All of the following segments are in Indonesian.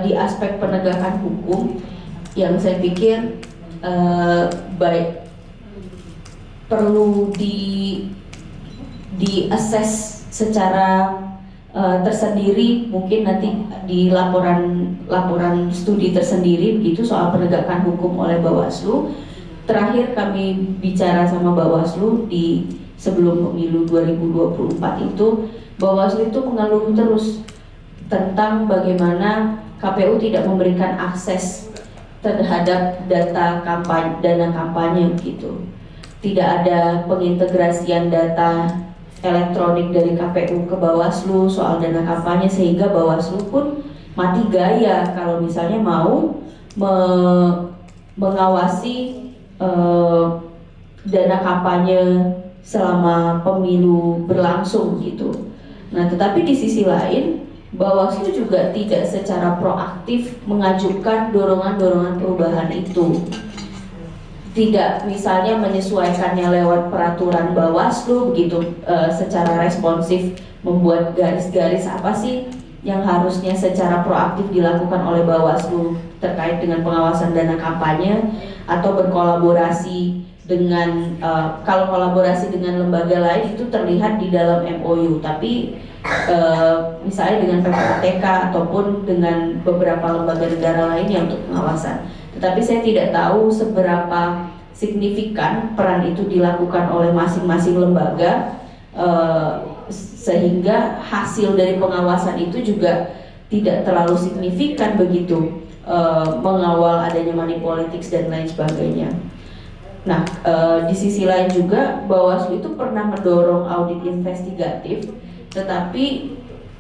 di aspek penegakan hukum yang saya pikir baik perlu di assess secara tersendiri, mungkin nanti di laporan studi tersendiri begitu soal penegakan hukum oleh Bawaslu. Terakhir kami bicara sama Bawaslu di sebelum pemilu 2024 itu, Bawaslu itu mengeluh terus tentang bagaimana KPU tidak memberikan akses terhadap data kampanye, dana kampanye gitu. Tidak ada pengintegrasian data elektronik dari KPU ke Bawaslu soal dana kampanye, sehingga Bawaslu pun mati gaya kalau misalnya mau mengawasi dana kampanye selama pemilu berlangsung gitu. Nah, tetapi di sisi lain Bawaslu juga tidak secara proaktif mengajukan dorongan-dorongan perubahan itu. Tidak misalnya menyesuaikannya lewat peraturan Bawaslu begitu, secara responsif membuat garis-garis apa sih yang harusnya secara proaktif dilakukan oleh Bawaslu terkait dengan pengawasan dana kampanye, atau berkolaborasi dengan kalau kolaborasi dengan lembaga lain itu terlihat di dalam MOU, tapi misalnya dengan PPATK ataupun dengan beberapa lembaga negara lainnya untuk pengawasan. Tetapi saya tidak tahu seberapa signifikan peran itu dilakukan oleh masing-masing lembaga, sehingga hasil dari pengawasan itu juga tidak terlalu signifikan begitu, mengawal adanya money politics dan lain sebagainya. Nah, di sisi lain juga Bawaslu itu pernah mendorong audit investigatif, tetapi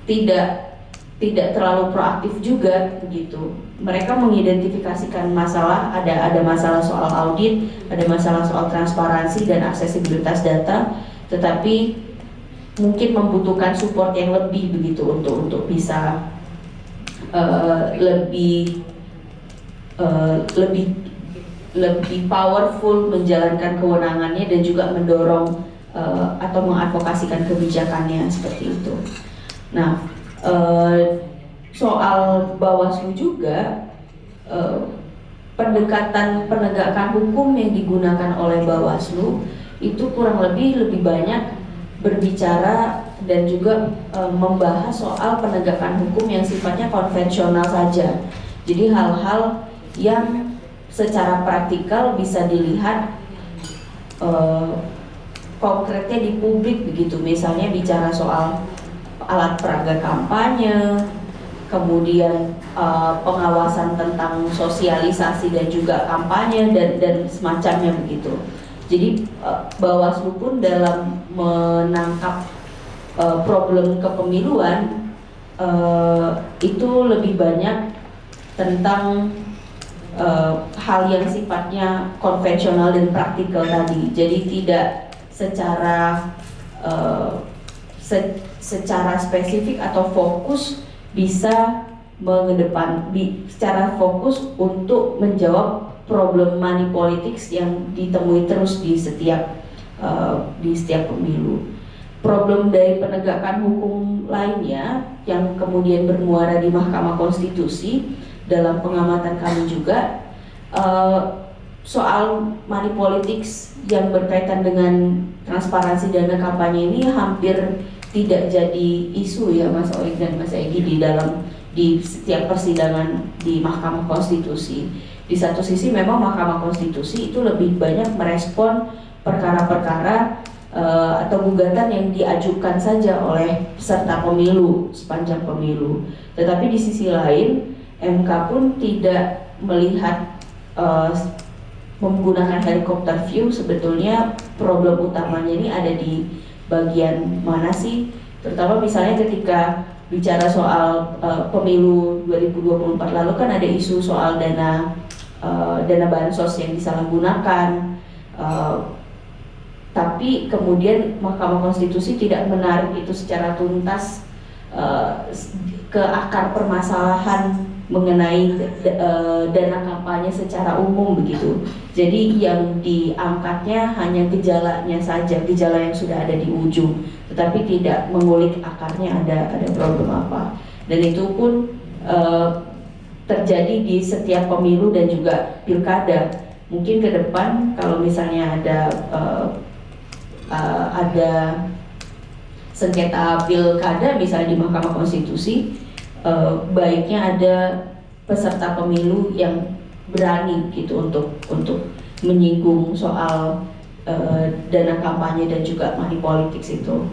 tidak terlalu proaktif juga begitu. Mereka mengidentifikasikan masalah, ada masalah soal audit, ada masalah soal transparansi dan aksesibilitas data, tetapi mungkin membutuhkan support yang lebih begitu untuk bisa lebih powerful menjalankan kewenangannya dan juga mendorong atau mengadvokasikan kebijakannya seperti itu. Nah, soal Bawaslu juga, pendekatan penegakan hukum yang digunakan oleh Bawaslu itu kurang lebih banyak berbicara dan juga membahas soal penegakan hukum yang sifatnya konvensional saja. Jadi hal-hal yang secara praktikal bisa dilihat konkretnya di publik begitu. Misalnya bicara soal alat peraga kampanye, kemudian pengawasan tentang sosialisasi dan juga kampanye dan semacamnya begitu. Jadi Bawaslu pun dalam menangkap problem kepemiluan itu lebih banyak tentang hal yang sifatnya konvensional dan praktikal tadi. Jadi tidak secara spesifik atau fokus bisa secara fokus untuk menjawab problem money politics yang ditemui terus di setiap pemilu. Problem dari penegakan hukum lainnya yang kemudian bermuara di Mahkamah Konstitusi dalam pengamatan kami juga, soal money politics yang berkaitan dengan transparansi dana kampanye ini hampir tidak jadi isu ya Mas Oik dan Mas Egy di setiap persidangan di Mahkamah Konstitusi. Di satu sisi memang Mahkamah Konstitusi itu lebih banyak merespon perkara-perkara atau gugatan yang diajukan saja oleh peserta pemilu sepanjang pemilu. Tetapi di sisi lain MK pun tidak melihat menggunakan helikopter view sebetulnya problem utamanya ini ada di bagian mana sih, terutama misalnya ketika bicara soal pemilu 2024 lalu kan ada isu soal dana bansos yang disalahgunakan, tapi kemudian Mahkamah Konstitusi tidak menarik itu secara tuntas ke akar permasalahan mengenai dana kampanye secara umum begitu. Jadi yang diangkatnya hanya gejalanya saja, gejala yang sudah ada di ujung, tetapi tidak mengulik akarnya ada problem apa. Dan itu pun terjadi di setiap pemilu dan juga pilkada. Mungkin ke depan kalau misalnya ada sengketa pilkada misalnya di Mahkamah Konstitusi, baiknya ada peserta pemilu yang berani gitu untuk menyinggung soal dana kampanye dan juga money politics itu.